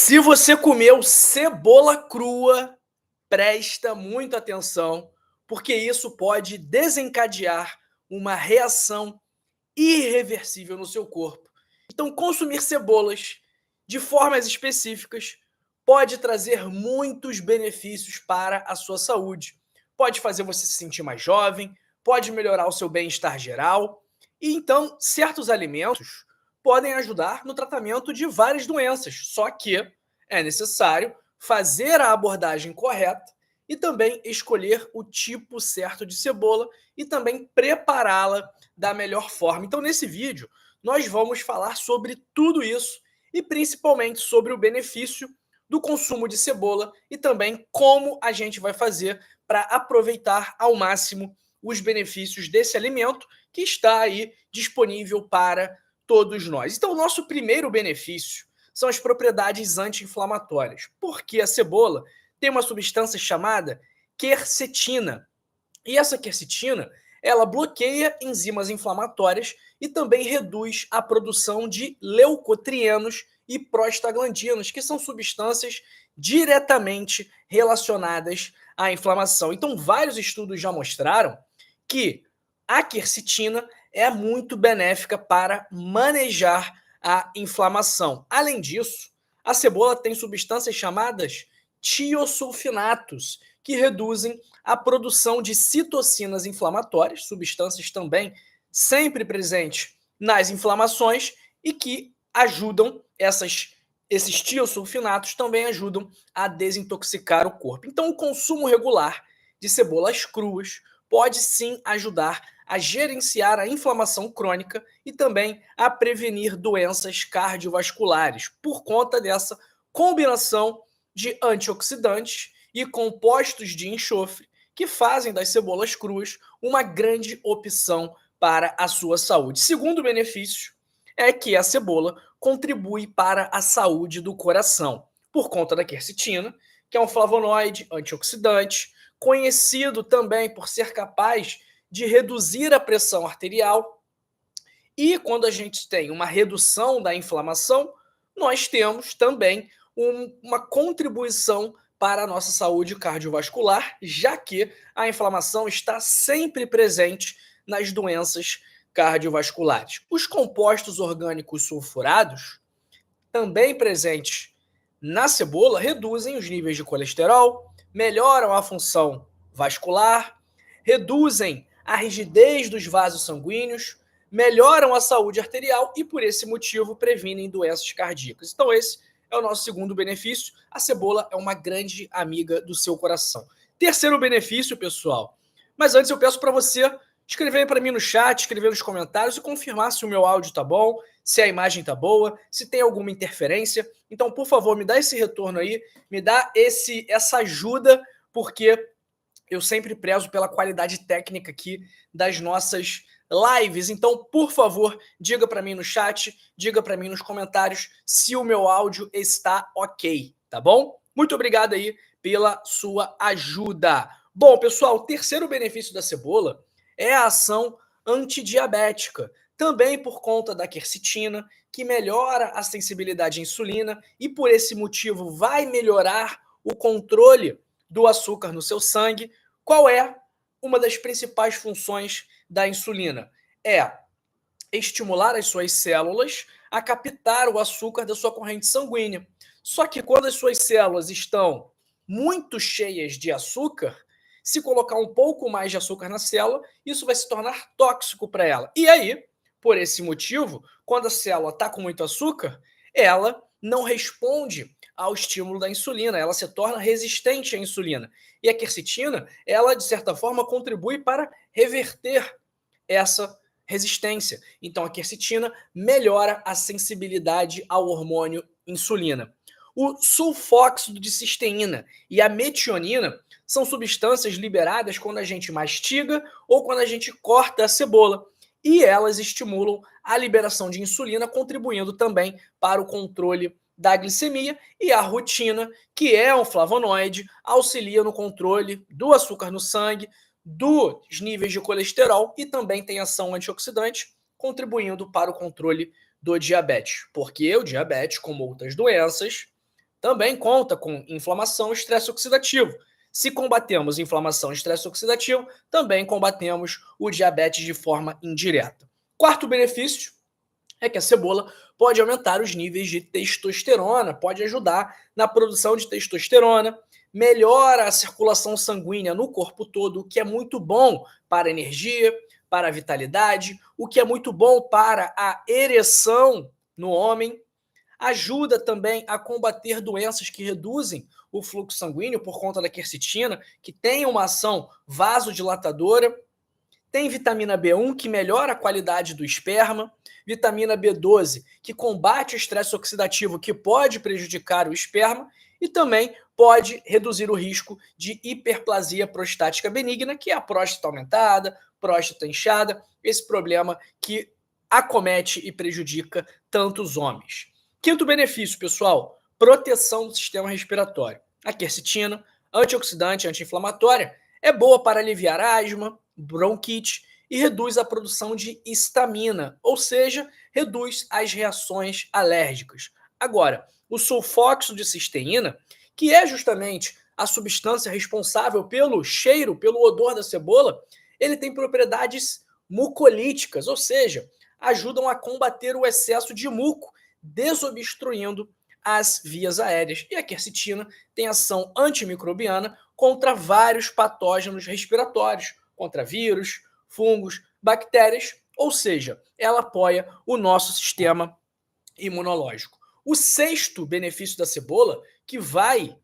Se você comeu cebola crua, presta muita atenção, porque isso pode desencadear uma reação irreversível no seu corpo. Então, consumir cebolas de formas específicas pode trazer muitos benefícios para a sua saúde. Pode fazer você se sentir mais jovem, pode melhorar o seu bem-estar geral. E então, certos alimentos podem ajudar no tratamento de várias doenças, só que é necessário fazer a abordagem correta e também escolher o tipo certo de cebola e também prepará-la da melhor forma. Então, nesse vídeo, nós vamos falar sobre tudo isso e principalmente sobre o benefício do consumo de cebola e também como a gente vai fazer para aproveitar ao máximo os benefícios desse alimento que está aí disponível para todos nós. Então, o nosso primeiro benefício são as propriedades anti-inflamatórias, porque a cebola tem uma substância chamada quercetina. E essa quercetina, ela bloqueia enzimas inflamatórias e também reduz a produção de leucotrienos e prostaglandinos, que são substâncias diretamente relacionadas à inflamação. Então, vários estudos já mostraram que a quercetina é muito benéfica para manejar a inflamação. Além disso, a cebola tem substâncias chamadas tiosulfinatos, que reduzem a produção de citocinas inflamatórias, substâncias também sempre presentes nas inflamações e que ajudam esses tiosulfinatos também ajudam a desintoxicar o corpo. Então, o consumo regular de cebolas cruas pode sim ajudar a gerenciar a inflamação crônica e também a prevenir doenças cardiovasculares por conta dessa combinação de antioxidantes e compostos de enxofre que fazem das cebolas cruas uma grande opção para a sua saúde. Segundo benefício é que a cebola contribui para a saúde do coração, por conta da quercetina, que é um flavonoide antioxidante, conhecido também por ser capaz de reduzir a pressão arterial. E quando a gente tem uma redução da inflamação, nós temos também uma contribuição para a nossa saúde cardiovascular, já que a inflamação está sempre presente nas doenças cardiovasculares. Os compostos orgânicos sulfurados, também presentes na cebola, reduzem os níveis de colesterol, melhoram a função vascular, reduzem a rigidez dos vasos sanguíneos, melhoram a saúde arterial e, por esse motivo, previnem doenças cardíacas. Então, esse é o nosso segundo benefício. A cebola é uma grande amiga do seu coração. Terceiro benefício, pessoal. Mas antes eu peço para você escrever para mim no chat, escrever nos comentários e confirmar se o meu áudio tá bom, se a imagem tá boa, se tem alguma interferência. Então, por favor, me dá esse retorno aí, me dá essa ajuda, porque eu sempre prezo pela qualidade técnica aqui das nossas lives. Então, por favor, diga para mim no chat, diga para mim nos comentários se o meu áudio está ok, tá bom? Muito obrigado aí pela sua ajuda. Bom, pessoal, o terceiro benefício da cebola é a ação antidiabética, também por conta da quercetina, que melhora a sensibilidade à insulina e por esse motivo vai melhorar o controle do açúcar no seu sangue. Qual é uma das principais funções da insulina? É estimular as suas células a captar o açúcar da sua corrente sanguínea. Só que quando as suas células estão muito cheias de açúcar, se colocar um pouco mais de açúcar na célula, isso vai se tornar tóxico para ela. E aí, por esse motivo, quando a célula está com muito açúcar, ela não responde ao estímulo da insulina, ela se torna resistente à insulina. E a quercetina, ela de certa forma contribui para reverter essa resistência. Então a quercetina melhora a sensibilidade ao hormônio insulina. O sulfóxido de cisteína e a metionina são substâncias liberadas quando a gente mastiga ou quando a gente corta a cebola. E elas estimulam a liberação de insulina, contribuindo também para o controle da glicemia. E a rutina, que é um flavonoide, auxilia no controle do açúcar no sangue, dos níveis de colesterol e também tem ação antioxidante, contribuindo para o controle do diabetes. Porque o diabetes, como outras doenças, também conta com inflamação e estresse oxidativo. Se combatemos inflamação e estresse oxidativo, também combatemos o diabetes de forma indireta. Quarto benefício é que a cebola pode aumentar os níveis de testosterona, pode ajudar na produção de testosterona, melhora a circulação sanguínea no corpo todo, o que é muito bom para a energia, para a vitalidade, o que é muito bom para a ereção no homem. Ajuda também a combater doenças que reduzem o fluxo sanguíneo por conta da quercetina, que tem uma ação vasodilatadora. Tem vitamina B1, que melhora a qualidade do esperma, vitamina B12, que combate o estresse oxidativo, que pode prejudicar o esperma, e também pode reduzir o risco de hiperplasia prostática benigna, que é a próstata aumentada, próstata inchada, esse problema que acomete e prejudica tantos homens. Quinto benefício, pessoal, proteção do sistema respiratório. A quercetina, antioxidante, anti-inflamatória, é boa para aliviar asma, bronquite e reduz a produção de histamina, ou seja, reduz as reações alérgicas. Agora, o sulfóxido de cisteína, que é justamente a substância responsável pelo cheiro, pelo odor da cebola, ele tem propriedades mucolíticas, ou seja, ajudam a combater o excesso de muco, desobstruindo as vias aéreas. E a quercetina tem ação antimicrobiana contra vários patógenos respiratórios, contra vírus, fungos, bactérias, ou seja, ela apoia o nosso sistema imunológico. O sexto benefício da cebola, que vai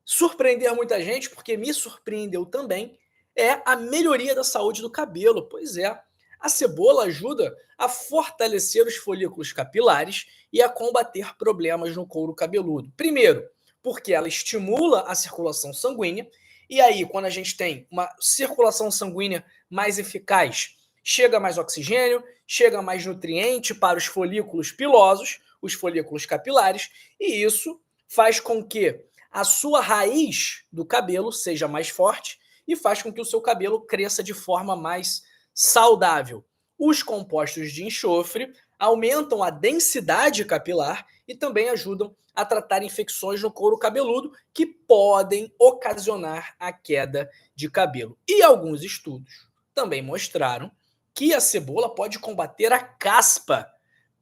surpreender muita gente, porque me surpreendeu também, é a melhoria da saúde do cabelo. Pois é, a cebola ajuda a fortalecer os folículos capilares e a combater problemas no couro cabeludo. Primeiro, porque ela estimula a circulação sanguínea, e aí, quando a gente tem uma circulação sanguínea mais eficaz, chega mais oxigênio, chega mais nutriente para os folículos pilosos, os folículos capilares, e isso faz com que a sua raiz do cabelo seja mais forte e faz com que o seu cabelo cresça de forma mais saudável. Os compostos de enxofre aumentam a densidade capilar e também ajudam a tratar infecções no couro cabeludo que podem ocasionar a queda de cabelo. E alguns estudos também mostraram que a cebola pode combater a caspa,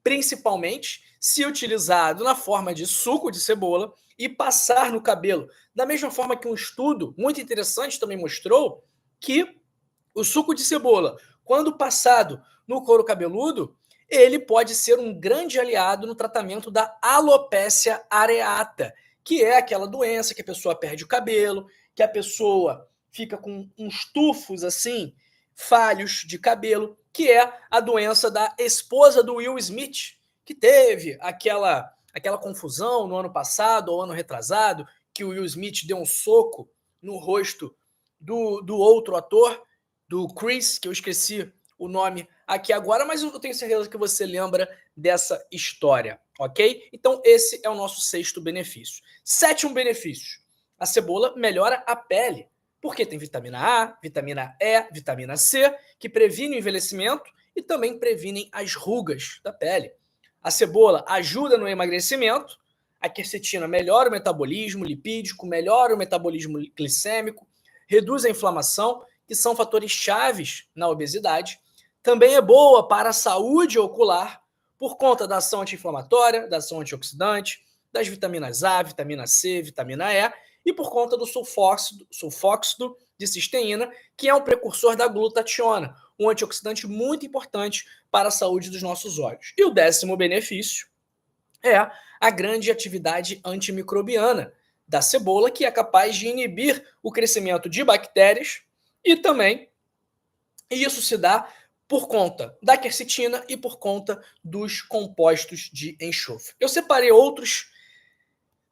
principalmente se utilizado na forma de suco de cebola e passar no cabelo. Da mesma forma que um estudo muito interessante também mostrou que o suco de cebola, quando passado no couro cabeludo, ele pode ser um grande aliado no tratamento da alopécia areata, que é aquela doença que a pessoa perde o cabelo, que a pessoa fica com uns tufos assim, falhos de cabelo, que é a doença da esposa do Will Smith, que teve aquela confusão no ano passado ou ano retrasado, que o Will Smith deu um soco no rosto do outro ator, do Chris, que eu esqueci o nome aqui agora, mas eu tenho certeza que você lembra dessa história, ok? Então esse é o nosso sexto benefício. Sétimo benefício, a cebola melhora a pele, porque tem vitamina A, vitamina E, vitamina C, que previne o envelhecimento e também previnem as rugas da pele. A cebola ajuda no emagrecimento, a quercetina melhora o metabolismo lipídico, melhora o metabolismo glicêmico, reduz a inflamação, que são fatores chaves na obesidade. Também é boa para a saúde ocular, por conta da ação anti-inflamatória, da ação antioxidante, das vitaminas A, vitamina C, vitamina E, e por conta do sulfóxido de cisteína, que é um precursor da glutationa, um antioxidante muito importante para a saúde dos nossos olhos. E o décimo benefício é a grande atividade antimicrobiana da cebola, que é capaz de inibir o crescimento de bactérias e também isso se dá por conta da quercetina e por conta dos compostos de enxofre. Eu separei outros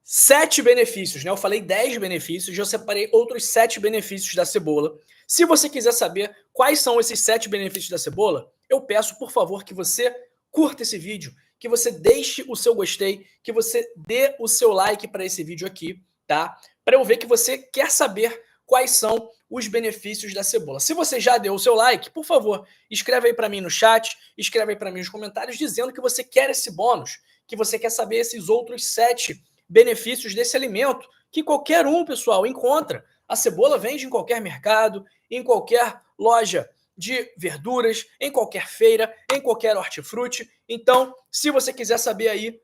7 benefícios, né? Eu falei 10 benefícios, eu separei outros 7 benefícios da cebola. Se você quiser saber quais são esses 7 benefícios da cebola, eu peço, por favor, que você curta esse vídeo, que você deixe o seu gostei, que você dê o seu like para esse vídeo aqui, tá? Para eu ver que você quer saber quais são os benefícios da cebola. Se você já deu o seu like, por favor, escreve aí para mim no chat, escreve aí para mim nos comentários dizendo que você quer esse bônus, que você quer saber esses outros 7 benefícios desse alimento que qualquer um, pessoal, encontra. A cebola vende em qualquer mercado, em qualquer loja de verduras, em qualquer feira, em qualquer hortifruti. Então, se você quiser saber aí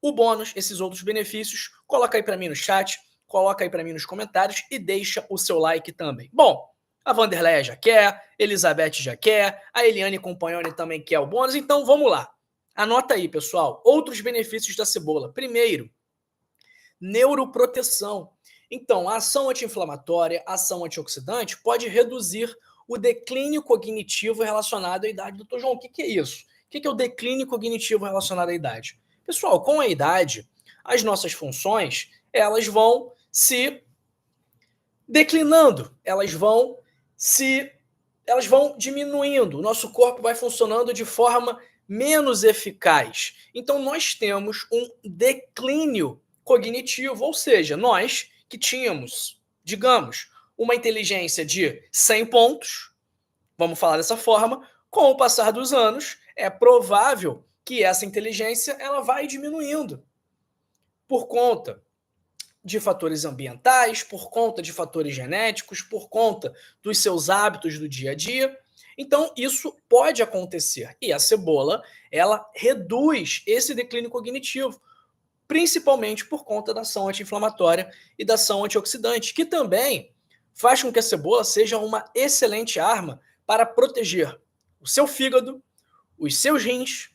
o bônus, esses outros benefícios, coloca aí para mim no chat, coloca aí para mim nos comentários e deixa o seu like também. Bom, a Vanderleia já quer, Elizabeth já quer, a Eliane Compagnoni também quer o bônus, então vamos lá. Anota aí, pessoal, outros benefícios da cebola. Primeiro, neuroproteção. Então, a ação anti-inflamatória, a ação antioxidante pode reduzir o declínio cognitivo relacionado à idade. Doutor João, o que é isso? O que é o declínio cognitivo relacionado à idade? Pessoal, com a idade, as nossas funções, elas vão se declinando, elas vão diminuindo, o nosso corpo vai funcionando de forma menos eficaz. Então, nós temos um declínio cognitivo, ou seja, nós que tínhamos, digamos, uma inteligência de 100 pontos, vamos falar dessa forma, com o passar dos anos, é provável que essa inteligência ela vai diminuindo por conta de fatores ambientais, por conta de fatores genéticos, por conta dos seus hábitos do dia a dia. Então, isso pode acontecer. E a cebola, ela reduz esse declínio cognitivo, principalmente por conta da ação anti-inflamatória e da ação antioxidante, que também faz com que a cebola seja uma excelente arma para proteger o seu fígado, os seus rins,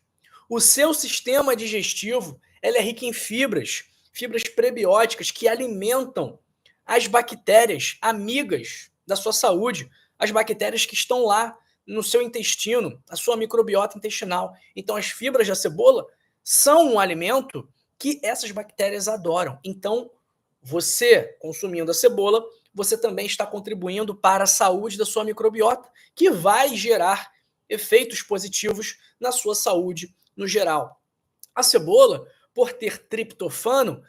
o seu sistema digestivo. Ela é rica em fibras prebióticas que alimentam as bactérias amigas da sua saúde, as bactérias que estão lá no seu intestino, a sua microbiota intestinal. Então, as fibras da cebola são um alimento que essas bactérias adoram. Então, você consumindo a cebola, você também está contribuindo para a saúde da sua microbiota, que vai gerar efeitos positivos na sua saúde no geral. A cebola, por ter triptofano,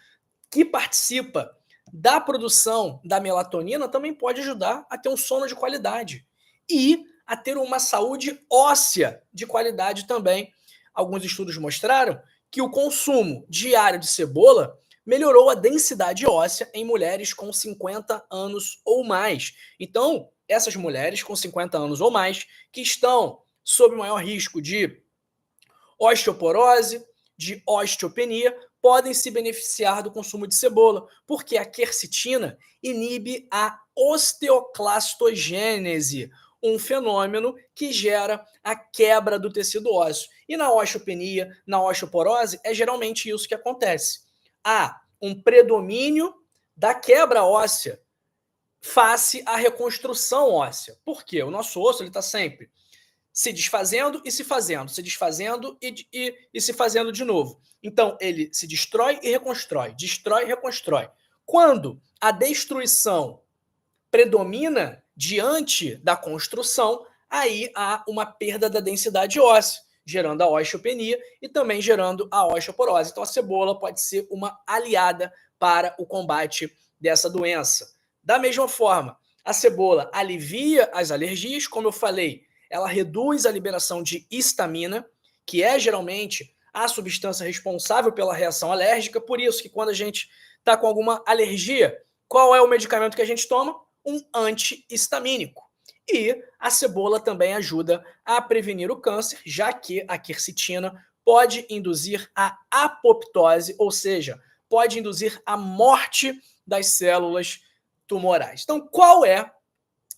que participa da produção da melatonina, também pode ajudar a ter um sono de qualidade e a ter uma saúde óssea de qualidade também. Alguns estudos mostraram que o consumo diário de cebola melhorou a densidade óssea em mulheres com 50 anos ou mais. Então, essas mulheres com 50 anos ou mais que estão sob maior risco de osteoporose, de osteopenia, podem se beneficiar do consumo de cebola, porque a quercetina inibe a osteoclastogênese, um fenômeno que gera a quebra do tecido ósseo. E na osteopenia, na osteoporose, é geralmente isso que acontece. Há um predomínio da quebra óssea face à reconstrução óssea. Por quê? O nosso osso está sempre se desfazendo e se fazendo, se desfazendo e se fazendo de novo. Então, ele se destrói e reconstrói, destrói e reconstrói. Quando a destruição predomina diante da construção, aí há uma perda da densidade óssea, gerando a osteopenia e também gerando a osteoporose. Então, a cebola pode ser uma aliada para o combate dessa doença. Da mesma forma, a cebola alivia as alergias, como eu falei, ela reduz a liberação de histamina, que é geralmente a substância responsável pela reação alérgica. Por isso que quando a gente está com alguma alergia, qual é o medicamento que a gente toma? Um antihistamínico. E a cebola também ajuda a prevenir o câncer, já que a quercetina pode induzir a apoptose, ou seja, pode induzir a morte das células tumorais. Então, qual é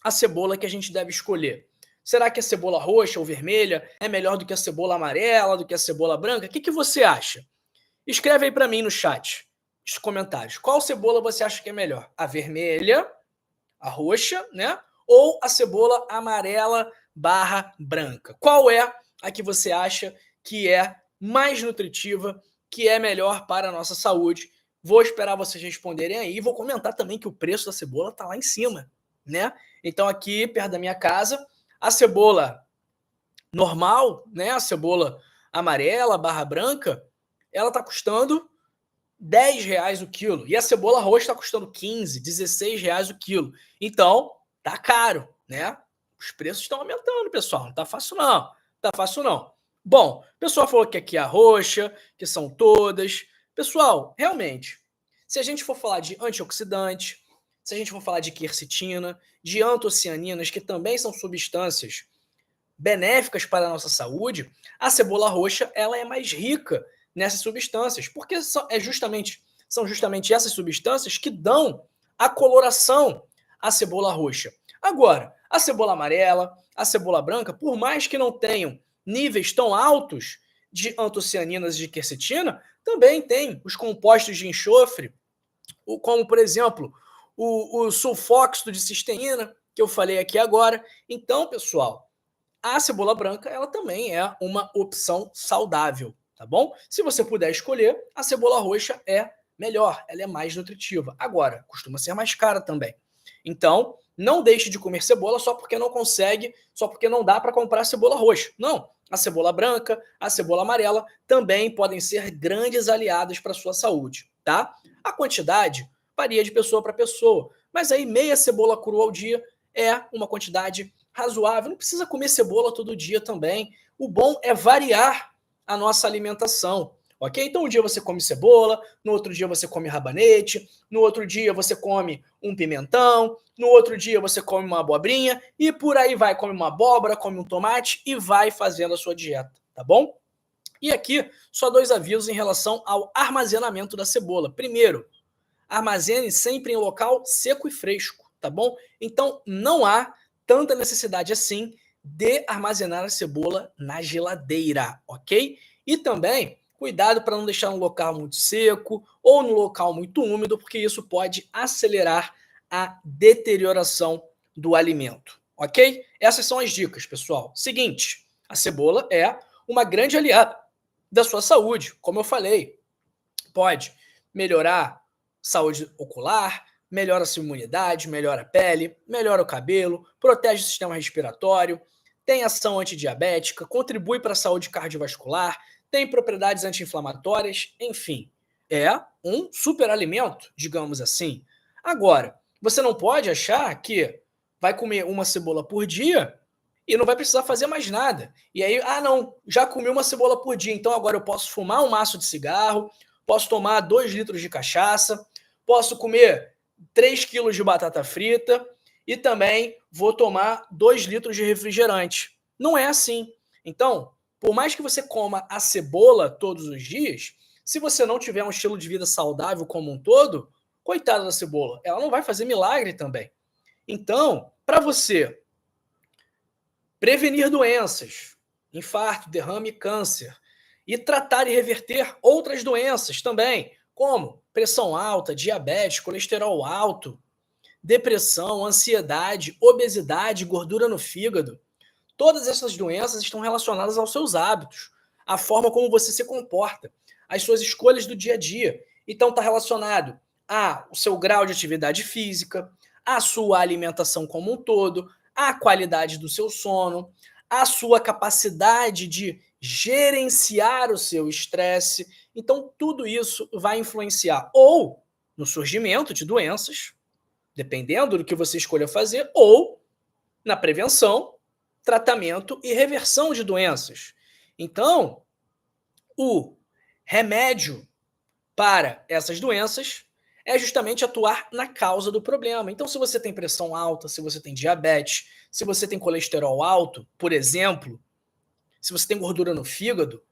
a cebola que a gente deve escolher? Será que a cebola roxa ou vermelha é melhor do que a cebola amarela, do que a cebola branca? O que você acha? Escreve aí para mim no chat, nos comentários. Qual cebola você acha que é melhor? A vermelha, a roxa, né? Ou a cebola amarela barra branca? Qual é a que você acha que é mais nutritiva, que é melhor para a nossa saúde? Vou esperar vocês responderem aí e vou comentar também que o preço da cebola está lá em cima, né? Então aqui, perto da minha casa, a cebola normal, né, a cebola amarela barra branca, ela está custando R$ 10 o quilo. E a cebola roxa está custando 15, R$ 16 o quilo. Então, tá caro, né? Os preços estão aumentando, pessoal. Não tá fácil, não. Tá fácil, não. Bom, o pessoal falou que aqui é a roxa, que são todas. Pessoal, realmente, Se a gente for falar de antioxidante, se a gente for falar de quercetina, de antocianinas, que também são substâncias benéficas para a nossa saúde, a cebola roxa ela é mais rica nessas substâncias, porque são justamente essas substâncias que dão a coloração à cebola roxa. Agora, a cebola amarela, a cebola branca, por mais que não tenham níveis tão altos de antocianinas e de quercetina, também tem os compostos de enxofre, como, por exemplo, o sulfóxido de cisteína, que eu falei aqui agora. Então, pessoal, a cebola branca ela também é uma opção saudável, tá bom? Se você puder escolher, a cebola roxa é melhor, ela é mais nutritiva. Agora, costuma ser mais cara também. Então, não deixe de comer cebola só porque não consegue, só porque não dá para comprar cebola roxa. Não, a cebola branca, a cebola amarela também podem ser grandes aliadas para a sua saúde, tá? A quantidade varia de pessoa para pessoa, mas aí meia cebola crua ao dia é uma quantidade razoável. Não precisa comer cebola todo dia também. O bom é variar a nossa alimentação, ok? Então um dia você come cebola, no outro dia você come rabanete, no outro dia você come um pimentão, no outro dia você come uma abobrinha e por aí vai, come uma abóbora, come um tomate e vai fazendo a sua dieta, tá bom? E aqui, só 2 avisos em relação ao armazenamento da cebola. Primeiro, armazene sempre em local seco e fresco, tá bom? Então não há tanta necessidade assim de armazenar a cebola na geladeira, ok? E também cuidado para não deixar no local muito seco ou no local muito úmido, porque isso pode acelerar a deterioração do alimento, ok? Essas são as dicas, pessoal. Seguinte, a cebola é uma grande aliada da sua saúde, como eu falei. Pode melhorar saúde ocular, melhora a sua imunidade, melhora a pele, melhora o cabelo, protege o sistema respiratório, tem ação antidiabética, contribui para a saúde cardiovascular, tem propriedades anti-inflamatórias, enfim, é um superalimento, digamos assim. Agora, você não pode achar que vai comer uma cebola por dia e não vai precisar fazer mais nada. E aí, não, já comi uma cebola por dia, então agora eu posso fumar um maço de cigarro, posso tomar 2 litros de cachaça, posso comer 3 quilos de batata frita e também vou tomar 2 litros de refrigerante. Não é assim. Então, por mais que você coma a cebola todos os dias, se você não tiver um estilo de vida saudável como um todo, coitada da cebola, ela não vai fazer milagre também. Então, para você prevenir doenças, infarto, derrame e câncer, e tratar e reverter outras doenças também, como pressão alta, diabetes, colesterol alto, depressão, ansiedade, obesidade, gordura no fígado. Todas essas doenças estão relacionadas aos seus hábitos, à forma como você se comporta, às suas escolhas do dia a dia. Então está relacionado ao seu grau de atividade física, à sua alimentação como um todo, à qualidade do seu sono, à sua capacidade de gerenciar o seu estresse. Então tudo isso vai influenciar ou no surgimento de doenças, dependendo do que você escolha fazer, ou na prevenção, tratamento e reversão de doenças. Então, o remédio para essas doenças é justamente atuar na causa do problema. Então, se você tem pressão alta, se você tem diabetes, se você tem colesterol alto, por exemplo, se você tem gordura no fígado,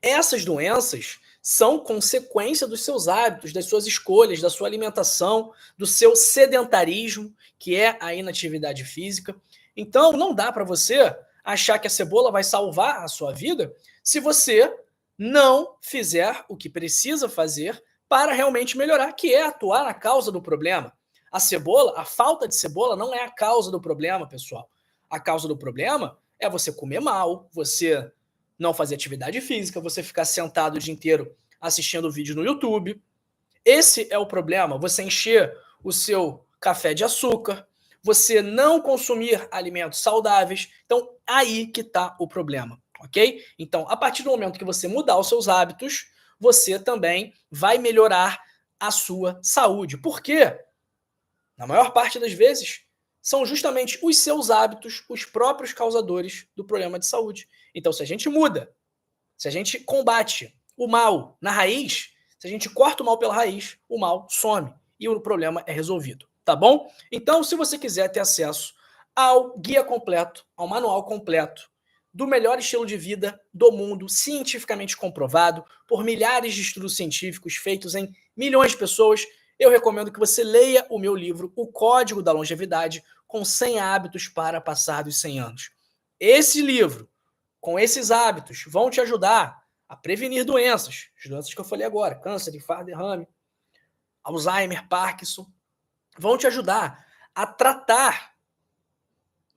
essas doenças são consequência dos seus hábitos, das suas escolhas, da sua alimentação, do seu sedentarismo, que é a inatividade física. Então, não dá para você achar que a cebola vai salvar a sua vida se você não fizer o que precisa fazer para realmente melhorar, que é atuar na causa do problema. A cebola, a falta de cebola não é a causa do problema, pessoal. A causa do problema é você comer mal, você não fazer atividade física, você ficar sentado o dia inteiro assistindo vídeo no YouTube. Esse é o problema, você encher o seu café de açúcar, você não consumir alimentos saudáveis. Então, aí que está o problema, ok? Então, a partir do momento que você mudar os seus hábitos, você também vai melhorar a sua saúde. Por quê? Na maior parte das vezes, são justamente os seus hábitos os próprios causadores do problema de saúde. Então, se a gente muda, se a gente combate o mal na raiz, Se a gente corta o mal pela raiz, o mal some e o problema é resolvido, tá bom? Então, se você quiser ter acesso ao guia completo, ao manual completo do melhor estilo de vida do mundo, cientificamente comprovado por milhares de estudos científicos feitos em milhões de pessoas, eu recomendo que você leia o meu livro, O Código da Longevidade, com 100 hábitos para passar dos 100 anos. Esse livro, com esses hábitos, vão te ajudar a prevenir doenças, as doenças que eu falei agora, câncer, infarto, derrame, Alzheimer, Parkinson, vão te ajudar a tratar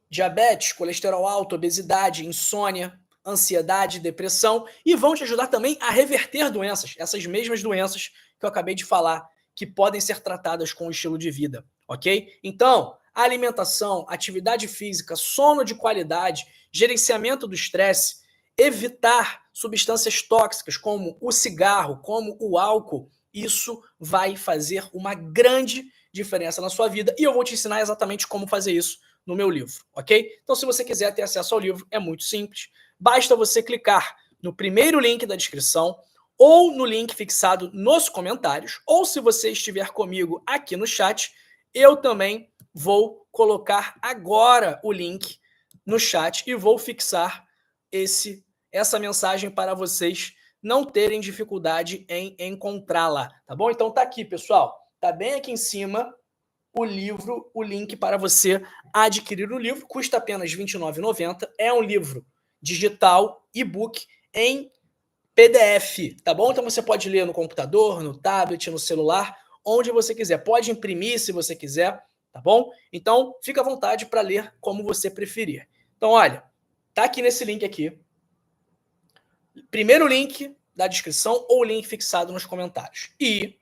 diabetes, colesterol alto, obesidade, insônia, ansiedade, depressão e vão te ajudar também a reverter doenças, essas mesmas doenças que eu acabei de falar, que podem ser tratadas com o estilo de vida, ok? Então, alimentação, atividade física, sono de qualidade, gerenciamento do estresse, evitar substâncias tóxicas como o cigarro, como o álcool, isso vai fazer uma grande diferença na sua vida e eu vou te ensinar exatamente como fazer isso no meu livro, ok? Então, se você quiser ter acesso ao livro, é muito simples. Basta você clicar no primeiro link da descrição ou no link fixado nos comentários, ou se você estiver comigo aqui no chat, eu também vou colocar agora o link no chat e vou fixar essa mensagem para vocês não terem dificuldade em encontrá-la, tá bom? Então tá aqui, pessoal. Tá bem aqui em cima o livro, o link para você adquirir o livro, custa apenas R$ 29,90, é um livro digital, e-book, em PDF, tá bom? Então você pode ler no computador, no tablet, no celular, onde você quiser. Pode imprimir se você quiser, tá bom? Então fica à vontade para ler como você preferir. Então olha, tá aqui nesse link aqui, primeiro link da descrição ou o link fixado nos comentários. E,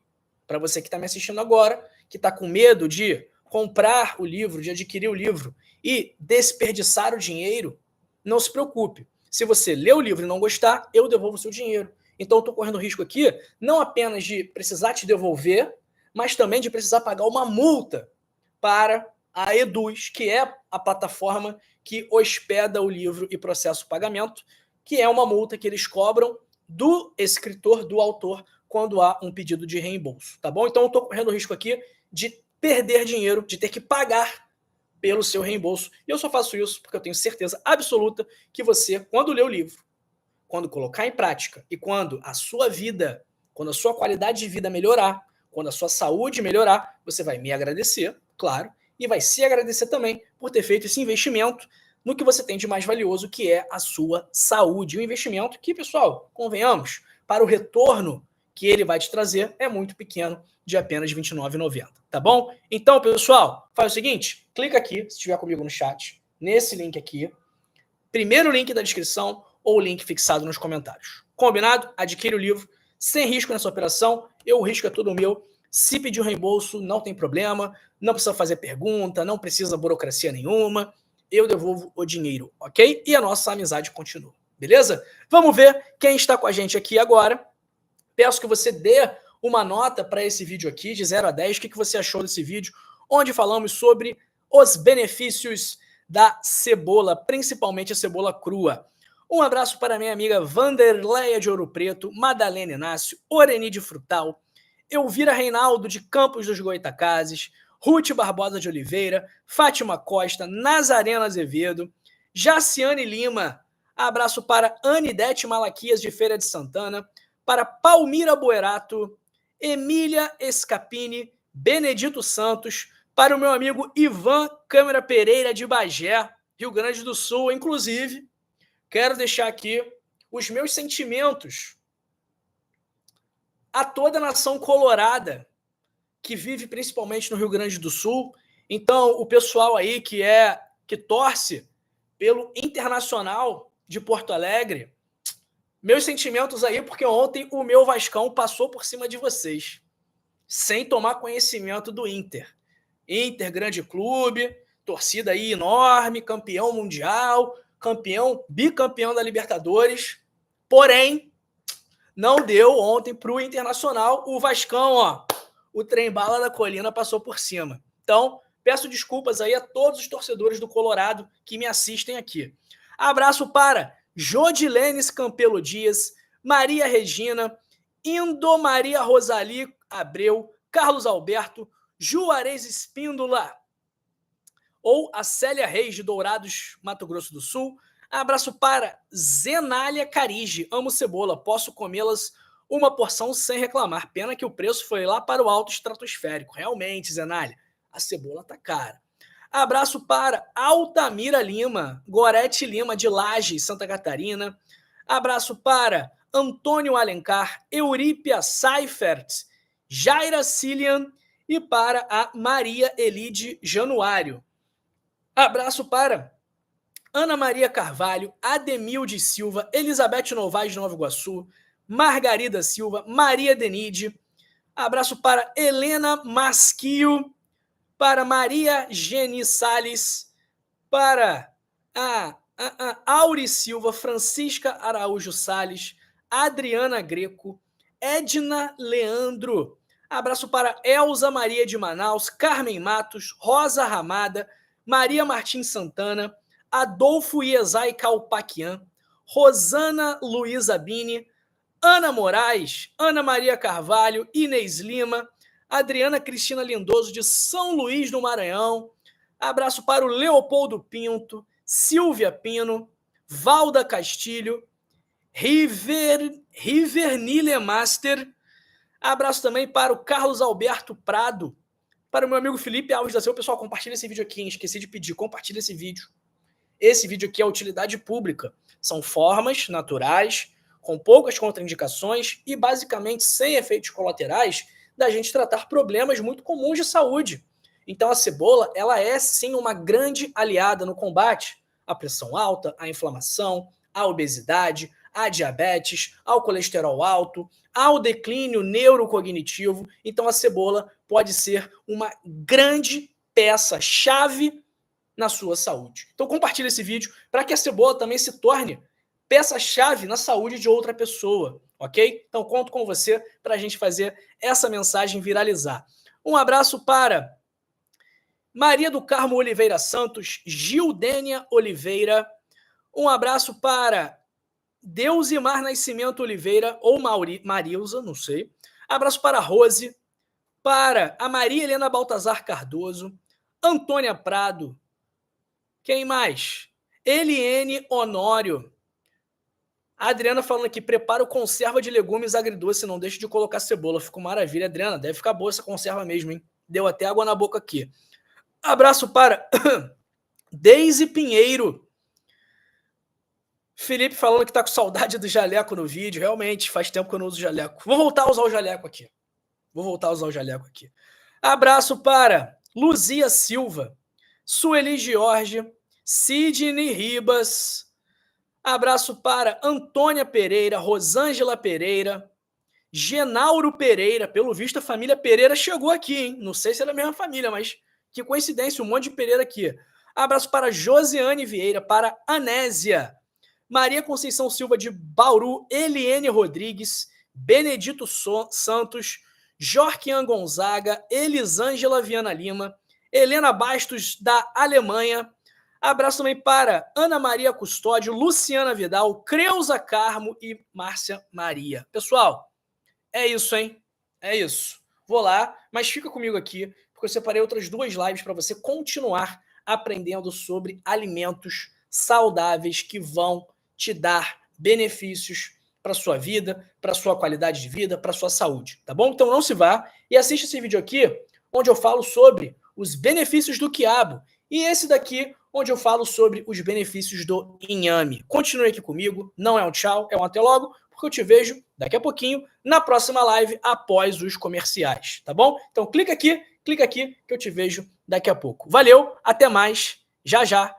para você que está me assistindo agora, que está com medo de comprar o livro, de adquirir o livro e desperdiçar o dinheiro, não se preocupe. Se você ler o livro e não gostar, eu devolvo o seu dinheiro. Então, eu estou correndo risco aqui não apenas de precisar te devolver, mas também de precisar pagar uma multa para a Eduz, que é a plataforma que hospeda o livro e processa o pagamento, que é uma multa que eles cobram do escritor, do autor, quando há um pedido de reembolso, tá bom? Então eu estou correndo o risco aqui de perder dinheiro, de ter que pagar pelo seu reembolso. E eu só faço isso porque eu tenho certeza absoluta que você, quando ler o livro, quando colocar em prática e quando a sua vida, quando a sua qualidade de vida melhorar, quando a sua saúde melhorar, você vai me agradecer, claro, e vai se agradecer também por ter feito esse investimento no que você tem de mais valioso, que é a sua saúde. Um investimento que, pessoal, convenhamos, para o retorno que ele vai te trazer é muito pequeno, de apenas R$ 29,90, tá bom? Então, pessoal, faz o seguinte, clica aqui, se estiver comigo no chat, nesse link aqui, primeiro link da descrição ou o link fixado nos comentários. Combinado? Adquire o livro, sem risco nessa operação, o risco é todo meu. Se pedir o reembolso, não tem problema, não precisa fazer pergunta, não precisa burocracia nenhuma, eu devolvo o dinheiro, ok? E a nossa amizade continua, beleza? Vamos ver quem está com a gente aqui agora. Peço que você dê uma nota para esse vídeo aqui, de 0 a 10. O que você achou desse vídeo, onde falamos sobre os benefícios da cebola, principalmente a cebola crua. Um abraço para minha amiga Vanderleia de Ouro Preto, Madalena Inácio, Oreni de Frutal, Elvira Reinaldo de Campos dos Goitacazes, Ruth Barbosa de Oliveira, Fátima Costa, Nazarena Azevedo, Jaciane Lima, abraço para Anidete Malaquias de Feira de Santana, para Palmira Boerato, Emília Escapini, Benedito Santos, para o meu amigo Ivan Câmara Pereira de Bagé, Rio Grande do Sul. Inclusive, quero deixar aqui os meus sentimentos a toda a nação colorada que vive principalmente no Rio Grande do Sul. Então, o pessoal aí que torce pelo Internacional de Porto Alegre, meus sentimentos aí, porque ontem o meu Vascão passou por cima de vocês, sem tomar conhecimento do Inter. Inter, grande clube, torcida aí enorme, campeão mundial, bicampeão da Libertadores. Porém, não deu ontem para o Internacional. O Vascão, ó, o trem-bala da colina passou por cima. Então, peço desculpas aí a todos os torcedores do Colorado que me assistem aqui. Abraço para Jodilenes Campelo Dias, Maria Regina, Indomaria Rosali Abreu, Carlos Alberto, Juarez Espíndola, ou a Célia Reis de Dourados, Mato Grosso do Sul. Abraço para Zenália Carige, amo cebola, posso comê-las uma porção sem reclamar. Pena que o preço foi lá para o alto estratosférico. Realmente, Zenália, a cebola tá cara. Abraço para Altamira Lima, Gorete Lima de Laje, Santa Catarina. Abraço para Antônio Alencar, Eurípia Seifert, Jaira Cilian e para a Maria Elide Januário. Abraço para Ana Maria Carvalho, Ademilde Silva, Elizabeth Novaes de Nova Iguaçu, Margarida Silva, Maria Denide. Abraço para Helena Masquio, para Maria Geni Salles, para a Auri Silva, Francisca Araújo Salles, Adriana Greco, Edna Leandro. Abraço para Elza Maria de Manaus, Carmen Matos, Rosa Ramada, Maria Martins Santana, Adolfo Iesai Calpaquian, Rosana Luiza Bini, Ana Moraes, Ana Maria Carvalho, Inês Lima, Adriana Cristina Lindoso de São Luís do Maranhão. Abraço para o Leopoldo Pinto, Silvia Pino, Valda Castilho, Rivernile Master. Abraço também para o Carlos Alberto Prado, para o meu amigo Felipe Alves da Silva. Pessoal, compartilha esse vídeo aqui, hein? Esqueci de pedir, compartilha esse vídeo. Esse vídeo aqui é utilidade pública. São formas naturais, com poucas contraindicações e basicamente sem efeitos colaterais da gente tratar problemas muito comuns de saúde. Então a cebola, ela é sim uma grande aliada no combate à pressão alta, à inflamação, à obesidade, à diabetes, ao colesterol alto, ao declínio neurocognitivo. Então a cebola pode ser uma grande peça-chave na sua saúde. Então compartilhe esse vídeo para que a cebola também se torne peça-chave na saúde de outra pessoa, ok? Então conto com você para a gente fazer essa mensagem viralizar. Um abraço para Maria do Carmo Oliveira Santos, Gildênia Oliveira. Um abraço para Deusimar Nascimento Oliveira ou Marilza, não sei. Abraço para Rose, para a Maria Helena Baltazar Cardoso, Antônia Prado. Quem mais? Eliene Honório. A Adriana falando aqui, prepara o conserva de legumes agridoce, não deixe de colocar cebola. Ficou maravilha, Adriana. Deve ficar boa essa conserva mesmo, hein? Deu até água na boca aqui. Abraço para Deise Pinheiro. Felipe falando que tá com saudade do jaleco no vídeo. Realmente, faz tempo que eu não uso jaleco. Vou voltar a usar o jaleco aqui. Abraço para Luzia Silva, Sueli Jorge, Sidney Ribas. Abraço para Antônia Pereira, Rosângela Pereira, Genauro Pereira. Pelo visto, a família Pereira chegou aqui, hein? Não sei se é da mesma família, mas que coincidência, um monte de Pereira aqui. Abraço para Josiane Vieira, para Anésia, Maria Conceição Silva de Bauru, Eliene Rodrigues, Benedito Santos, Jorquian Gonzaga, Elisângela Viana Lima, Helena Bastos da Alemanha. Abraço também para Ana Maria Custódio, Luciana Vidal, Creuza Carmo e Márcia Maria. Pessoal, é isso, hein? É isso. Vou lá, mas fica comigo aqui, porque eu separei outras 2 lives para você continuar aprendendo sobre alimentos saudáveis que vão te dar benefícios para sua vida, para sua qualidade de vida, para sua saúde, tá bom? Então não se vá e assista esse vídeo aqui, onde eu falo sobre os benefícios do quiabo, e esse daqui, onde eu falo sobre os benefícios do inhame. Continue aqui comigo, não é um tchau, é um até logo, porque eu te vejo daqui a pouquinho na próxima live após os comerciais, tá bom? Então clica aqui que eu te vejo daqui a pouco. Valeu, até mais, já já